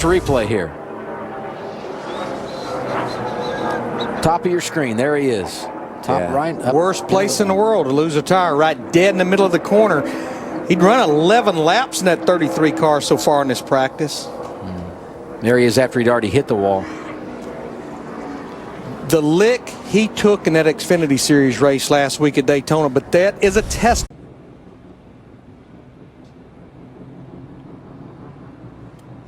Replay here. Top of your screen. There he is. Top right. Worst place in the world to lose a tire, right dead in the middle of the corner. He'd run 11 laps in that 33 car so far in this practice. There he is after he'd already hit the wall. The lick he took in that Xfinity Series race last week at Daytona, but that is a test.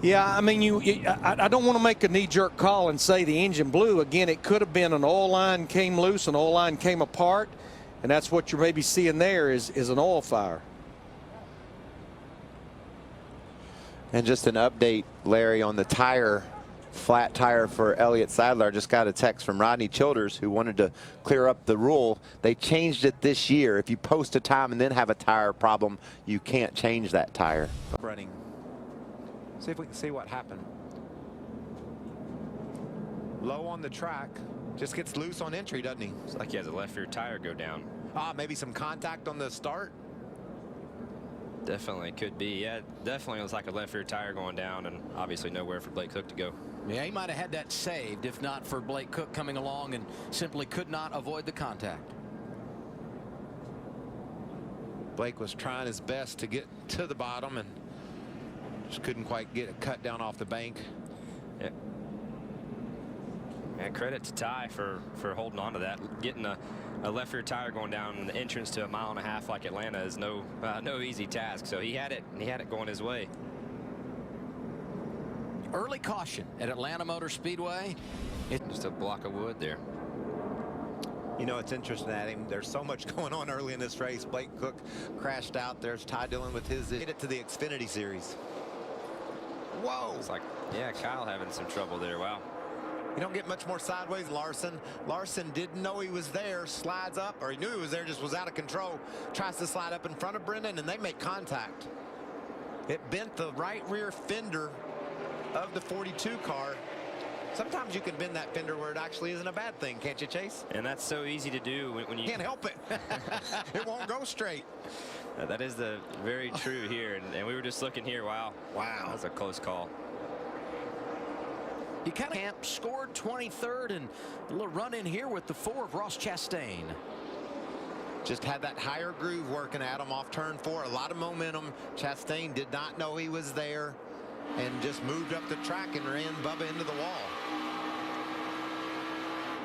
Yeah, I mean, I don't want to make a knee-jerk call and say the engine blew. Again, it could have been an oil line came loose, an oil line came apart, and that's what you're maybe seeing there is an oil fire. And just an update, Larry, on the tire, flat tire for Elliott Sadler. I just got a text from Rodney Childers, who wanted to clear up the rule. They changed it this year. If you post a time and then have a tire problem, you can't change that tire. Running. See if we can see what happened. Low on the track. Just gets loose on entry, doesn't he? It's like he has a left rear tire go down. Maybe some contact on the start. Definitely could be. Yeah, definitely was like a left rear tire going down, and obviously nowhere for Blake Cook to go. Yeah, he might have had that saved if not for Blake Cook coming along and simply could not avoid the contact. Blake was trying his best to get to the bottom and just couldn't quite get it cut down off the bank. Yeah. And credit to Ty for holding on to that. Getting a left rear tire going down the entrance to 1.5 miles like Atlanta is no easy task. So he had it, and he had it going his way. Early caution at Atlanta Motor Speedway. It's just a block of wood there. You know, it's interesting at him. There's so much going on early in this race. Blake Cook crashed out. There's Ty Dillon with his hit it to the Xfinity Series. Whoa! It's like, yeah, Kyle having some trouble there. Wow. You don't get much more sideways. Larson didn't know he was there, slides up, or he knew he was there, just was out of control. Tries to slide up in front of Brendan, and they make contact. It bent the right rear fender of the 42 car. Sometimes you can bend that fender where it actually isn't a bad thing, can't you, Chase? And that's so easy to do when you can't help it. It won't go straight. That is very true here, and we were just looking here. Wow, that was a close call. He kind of scored 23rd, and a little run in here with the 4 of Ross Chastain. Just had that higher groove working at him off turn 4. A lot of momentum. Chastain did not know he was there and just moved up the track and ran Bubba into the wall.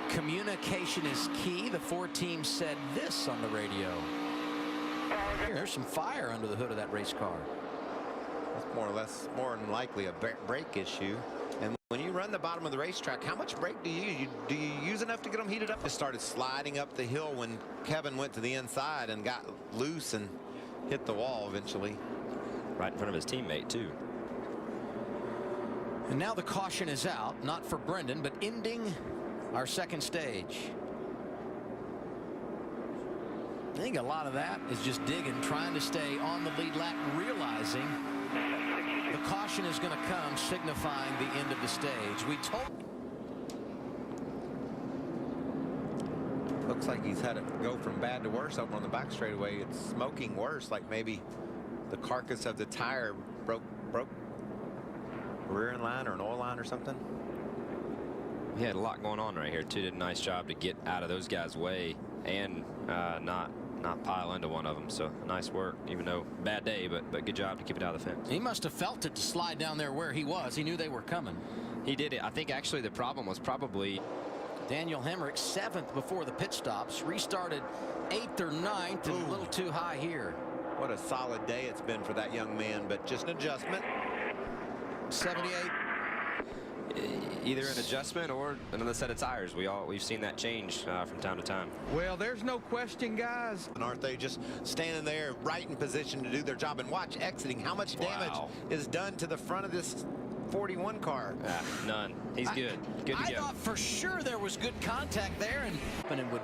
Communication is key. The 4 teams said this on the radio. There's some fire under the hood of that race car. That's more than likely a brake issue. And when you run the bottom of the racetrack, how much brake do you use? Do you use enough to get them heated up? It started sliding up the hill when Kevin went to the inside and got loose and hit the wall eventually. Right in front of his teammate, too. And now the caution is out, not for Brendan, but ending our second stage. I think a lot of that is just digging, trying to stay on the lead lap, realizing the caution is going to come, signifying the end of the stage. We told. Looks like he's had it go from bad to worse over on the back straightaway. It's smoking worse, like maybe the carcass of the tire broke rear end line or an oil line or something. He had a lot going on right here, too. Did a nice job to get out of those guys' way and not pile into one of them. So nice work, even though bad day, but good job to keep it out of the fence. He must have felt it to slide down there where he was. He knew they were coming. He did it. I think actually the problem was probably Daniel Hemrick 7th before the pit stops, restarted 8th or 9th and a little too high here. What a solid day it's been for that young man, but just an adjustment. 78. Either an adjustment or another set of tires. We've seen that change from time to time. Well, there's no question, guys. And aren't they just standing there right in position to do their job? And watch exiting. How much damage is done to the front of this 41 car? None. He's good. Good to go. I thought for sure there was good contact there, and would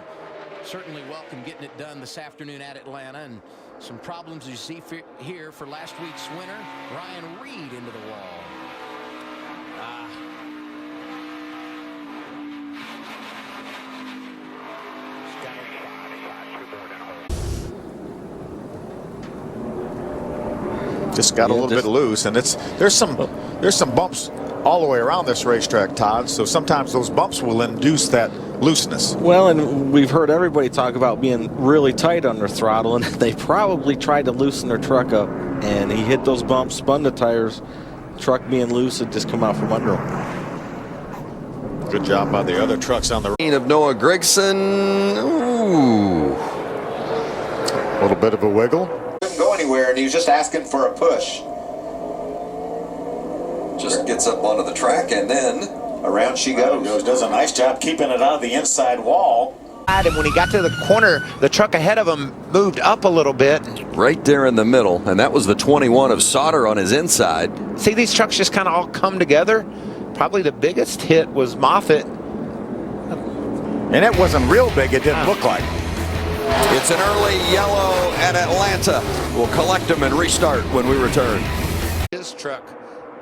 certainly welcome getting it done this afternoon at Atlanta. And some problems you see here for last week's winner, Ryan Reed, into the wall. Just got a little bit loose, and there's some bumps all the way around this racetrack, Todd. So sometimes those bumps will induce that looseness. Well, and we've heard everybody talk about being really tight under throttle, and they probably tried to loosen their truck up, and he hit those bumps, spun the tires. Truck being loose, it just come out from under him. Good job by the other trucks on the Of Noah Grigson. Ooh. A little bit of a wiggle. Couldn't go anywhere, and he was just asking for a push. Just gets up onto the track, and then around she goes. Does a nice job keeping it out of the inside wall. And when he got to the corner, the truck ahead of him moved up a little bit. Right there in the middle, and that was the 21 of Sauter on his inside. See, these trucks just kind of all come together. Probably the biggest hit was Moffitt. And it wasn't real big, it didn't look like. It's an early yellow at Atlanta. We'll collect them and restart when we return. His truck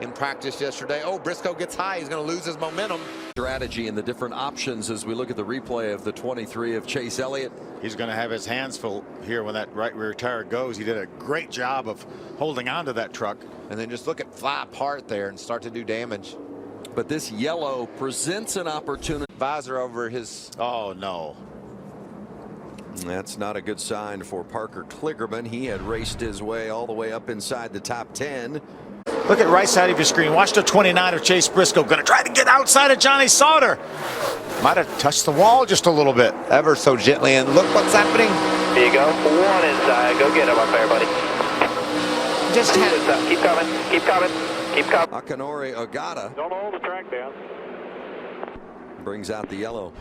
in practice yesterday. Oh, Briscoe gets high. He's going to lose his momentum. Strategy and the different options as we look at the replay of the 23 of Chase Elliott. He's going to have his hands full here when that right rear tire goes. He did a great job of holding on to that truck. And then just look at fly apart there and start to do damage. But this yellow presents an opportunity. Visor over his. Oh, no. That's not a good sign for Parker Kligerman. He had raced his way all the way up inside the top 10. Look at right side of your screen. Watch the 29 of Chase Briscoe. Going to try to get outside of Johnny Sauter. Might have touched the wall just a little bit. Ever so gently. And look what's happening. There you go. One inside. Go get him up there, buddy. Just keep coming. Keep coming. Keep coming. Akinori Ogata Don't hold the track down. brings out the yellow.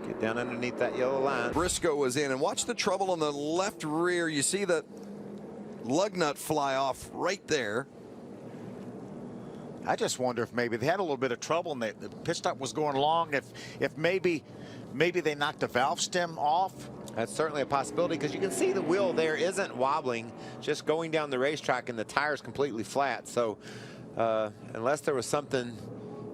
Get down underneath that yellow line. Briscoe was in, and watch the trouble on the left rear. You see the lug nut fly off right there. I just wonder if maybe they had a little bit of trouble and the pit stop was going long. If maybe they knocked the valve stem off. That's certainly a possibility because you can see the wheel there isn't wobbling, just going down the racetrack, and the tire's completely flat. So unless there was something,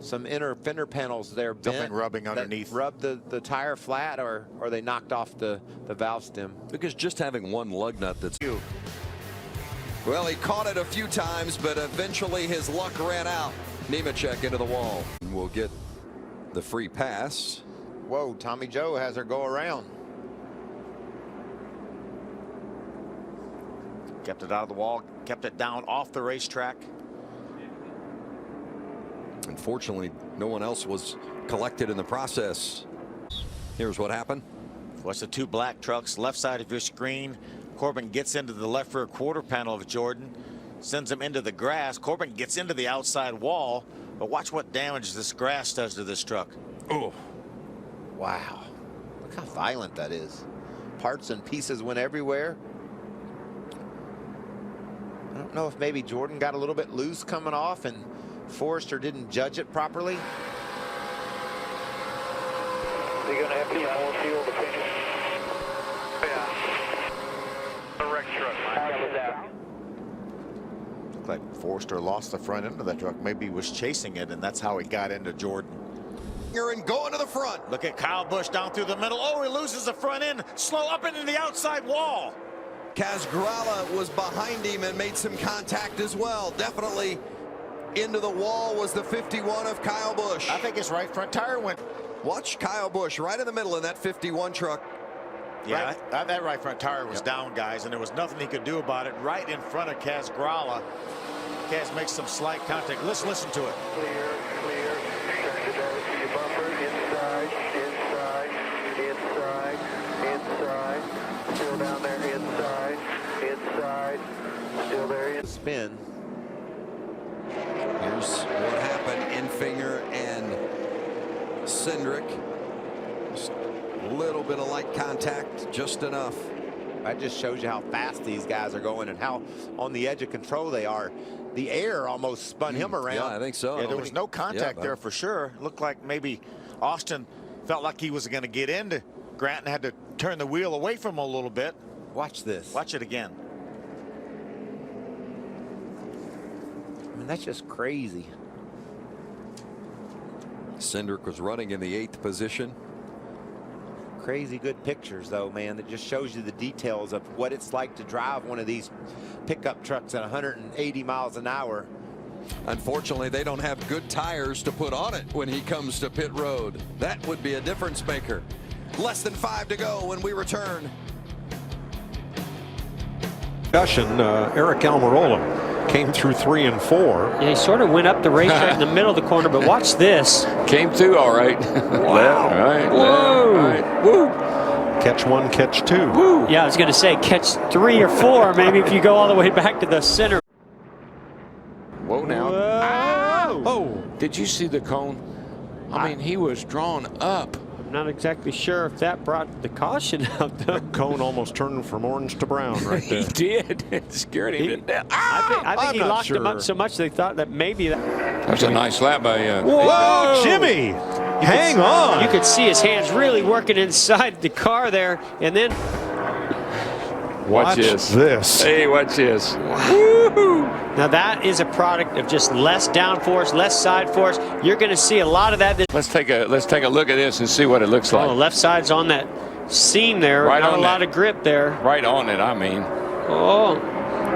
some inner fender panels there bent, Something rubbing underneath. rubbed the tire flat, or they knocked off the valve stem. Because just having one lug nut that's... Well, he caught it a few times, but eventually his luck ran out. Nemechek into the wall. We'll get the free pass. Whoa, Tommy Joe has her go around. Kept it out of the wall, kept it down off the racetrack. Unfortunately, no one else was collected in the process. Here's what happened. Watch the two black trucks, left side of your screen. Corbin gets into the left rear quarter panel of Jordan, sends him into the grass. Corbin gets into the outside wall, but watch what damage this grass does to this truck. Oh, wow. Look how violent that is. Parts and pieces went everywhere. I don't know if maybe Jordan got a little bit loose coming off and Forrester didn't judge it properly. You're going to have to get more fuel to finish. Yeah. A wreck truck. Looked like Forrester lost the front end of that truck. Maybe he was chasing it, and that's how he got into Jordan. And going to the front. Look at Kyle Busch down through the middle. Oh, he loses the front end. Slow up into the outside wall. Casgrala was behind him and made some contact as well. Definitely into the wall was the 51 of Kyle Busch. I think his right front tire went. Watch Kyle Busch right in the middle in that 51 truck. Yeah, that right front tire was down, guys, and there was nothing he could do about it. Right in front of Casgrala. Kaz makes some slight contact. Let's listen to it. Clear. Turn the door to your bumper. Inside. Still down there. Inside. Still there. Spin. Here's what happened. Infinger and Cindric. Just a little bit of light contact, just enough. That just shows you how fast these guys are going and how on the edge of control they are. The air almost spun him around. Yeah, I think so. Yeah, there was no contact there for sure. Looked like maybe Austin felt like he was going to get into Grant and had to turn the wheel away from him a little bit. Watch this. Watch it again. I mean, that's just crazy. Cindric was running in the 8th position. crazy good pictures, though, man, that just shows you the details of what it's like to drive one of these pickup trucks at 180 miles an hour. Unfortunately, they don't have good tires to put on it when he comes to pit road. That would be a difference maker. Less than 5 to go when we return. Eric Almirola came through 3 and 4. Yeah, he sort of went up the racetrack in the middle of the corner, but watch this. Came through all right. Wow. Left, right, whoa. left, right. Woo. Catch 1, catch 2. Woo. Yeah, I was going to say catch 3 or 4, maybe if you go all the way back to the center. Whoa now. Whoa. Oh, did you see the cone? I mean, he was drawn up. I'm not exactly sure if that brought the caution out, though. The cone almost turned from orange to brown right there. He did. It scared him to death. I think he locked him up so much they thought that maybe That was a nice lap by Whoa, Jimmy! Hang on! You could see his hands really working inside the car there, and then Watch this. Hey, watch this. Woo-hoo. Now that is a product of just less downforce, less side force. You're going to see a lot of that. Let's take a look at this and see what it looks like. Oh, left side's on that seam there. Right Not on a lot that. of grip there. Right on it, I mean. Oh,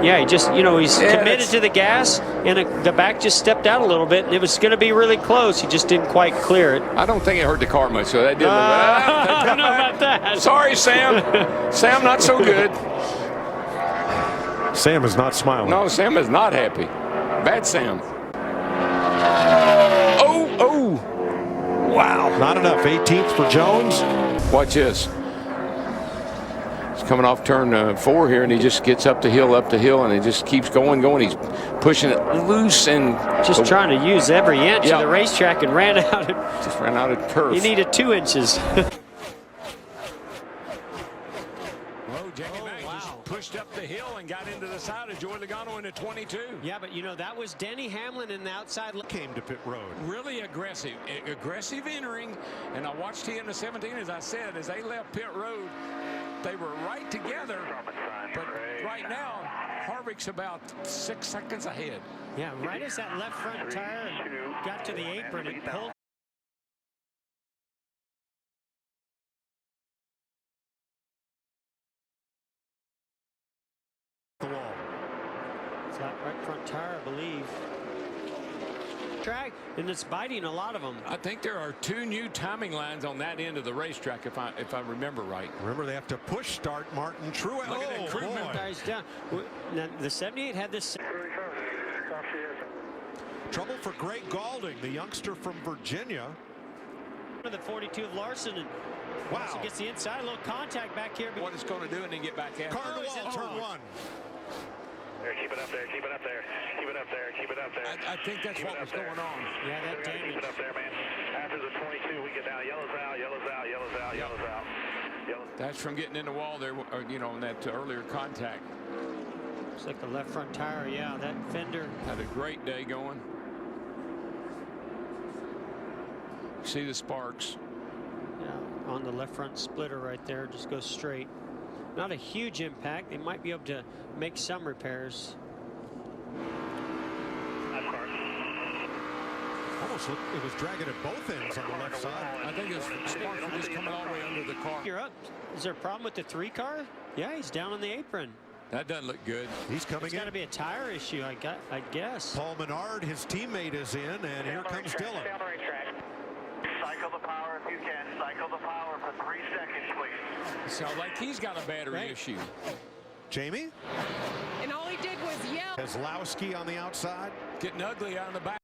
yeah, he just, he's committed to the gas, and the back just stepped out a little bit, and it was going to be really close. He just didn't quite clear it. I don't think it hurt the car much, so that did I don't know about that. Sorry, Sam. Sam, not so good. Sam is not smiling. No, Sam is not happy. Bad Sam. Oh. Wow. Not enough. 18th for Jones. Watch this. He's coming off turn 4 here, and he just gets up the hill, and he just keeps going. He's pushing it loose and just trying to use every inch of the racetrack and ran out of turf. He needed 2 inches. Pushed up the hill and got into the side of Joey Logano into 22. Yeah, but that was Denny Hamlin in the outside. Came to pit road. Really aggressive entering. And I watched he in the 17, as I said, as they left pit road, they were right together. But right now, Harvick's about 6 seconds ahead. Yeah, right as that left front tire got to the apron, it pulled. Flat right front tire, I believe. Track, and it's biting a lot of them. I think there are 2 new timing lines on that end of the racetrack, if I remember right. Remember, they have to push start Martin Truex. Look at that Truex. Guys down. Now, the 78 had this. Trouble for Greg Galding, the youngster from Virginia. The 42 of Larson, and Larson gets the inside, a little contact back here. What it's going to do and then get back after. Car to wall, turn 1. Keep it up there, keep it up there, keep it up there, keep it up there. I think that's what was going on. Yeah, that damage. Keep it up there, man. After the 22, we get down. Yellows out, yellows out, yellows out, yellows out. That's from getting in the wall there, on that earlier contact. Looks like the left front tire, yeah, that fender. Had a great day going. See the sparks. Yeah, on the left front splitter right there, just goes straight. Not a huge impact. They might be able to make some repairs. Almost looked, it was dragging at both ends on the left side. I think his sparks were just coming all the way under the car. You're up. Is there a problem with the 3 car? Yeah, he's down on the apron. That doesn't look good. He's coming It's in. got to be a tire issue, I guess. Paul Menard, his teammate, is in, and here comes Dillon. Cycle the power if you can. Cycle the power for 3 seconds, please. Sounds like he's got a battery issue. Jamie? And all he did was yell. Keselowski on the outside. Getting ugly out in the back.